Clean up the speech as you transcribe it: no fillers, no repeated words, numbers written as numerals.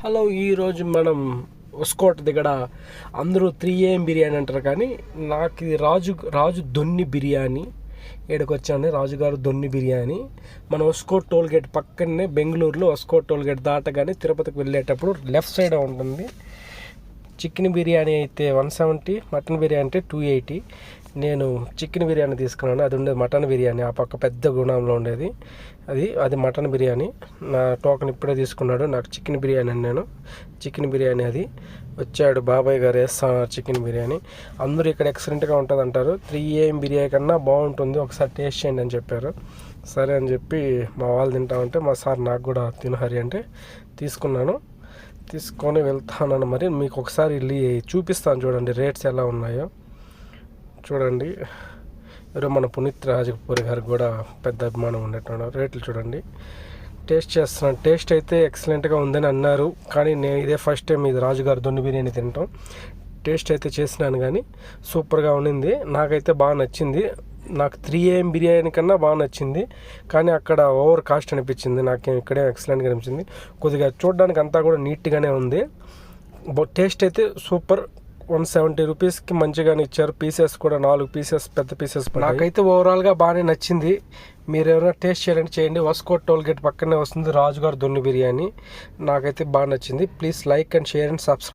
Hello, ఈరోజు మనం ఉస్కోట్ దగ్గర అందరూ 3AM బిర్యానీ అంటారు, కానీ నాకు ఇది రాజు దొన్ని బిర్యానీ. ఇక్కడికి వచ్చాను, రాజుగారు దొన్ని బిర్యానీ. మన ఉస్కోట్ టోల్ గేట్ పక్కనే, బెంగళూరులో ఉస్కోట్ టోల్ గేట్ దాటగానే తిరుపతికి వెళ్ళేటప్పుడు లెఫ్ట్ సైడ్ ఉంటుంది. చికెన్ బిర్యానీ అయితే 170, మటన్ బిర్యానీ అంటే 280. నేను చికెన్ బిర్యానీ తీసుకున్నాను, అది ఉండేది మటన్ బిర్యానీ. ఆ పక్క పెద్ద గుణంలో ఉండేది అది మటన్ బిర్యానీ. నా టోకెన్ ఇప్పుడే తీసుకున్నాడు, నాకు చికెన్ బిర్యానీ అని. నేను చికెన్ బిర్యానీ అది వచ్చాడు, బాబాయ్ గారు వేస్తున్నారు చికెన్ బిర్యానీ. అందరూ ఇక్కడ ఎక్సలెంట్గా ఉంటుంది అంటారు, 3AM బిర్యానీ కన్నా బాగుంటుంది, ఒకసారి టేస్ట్ చేయండి అని చెప్పారు. సరే అని చెప్పి మా వాళ్ళు తింటామంటే, మా సార్ నాకు కూడా తినహరి అంటే తీసుకొని వెళ్తానని. మరి మీకు ఒకసారి వెళ్ళి చూపిస్తాను, చూడండి రేట్స్ ఎలా ఉన్నాయో చూడండి. ఈరోజు మన పునీత్ రాజపూరి గారికి కూడా పెద్ద అభిమానం ఉన్నట్టు. రేట్లు చూడండి. టేస్ట్ చేస్తున్నాను, టేస్ట్ అయితే ఎక్సలెంట్గా ఉందని అన్నారు, కానీ నేను ఇదే ఫస్ట్ టైం ఇది రాజుగారి దొన్ని బిర్యానీ తినటం. టేస్ట్ అయితే చేసినాను, కానీ సూపర్గా ఉండింది, నాకైతే బాగా నచ్చింది. నాకు 3AM బిర్యానీ కన్నా బాగా నచ్చింది, కానీ అక్కడ ఓవర్ కాస్ట్ అనిపించింది. నాకేం ఇక్కడే ఎక్సలెంట్గా అనిపించింది. కొద్దిగా చూడడానికి అంతా కూడా నీట్గానే ఉంది. టేస్ట్ అయితే సూపర్. 170 రూపీస్కి మంచిగానే ఇచ్చారు. పీసెస్ కూడా 4 పీసెస్, పెద్ద పీసెస్. నాకైతే ఓవరాల్గా బాగానే నచ్చింది. మీరు ఎవరైనా టేస్ట్ చేయండి. ఉస్కోట్ టోల్ గేట్ పక్కనే వస్తుంది రాజుగారి దొన్ని బిర్యానీ. నాకైతే బాగా నచ్చింది. Please like and share and subscribe.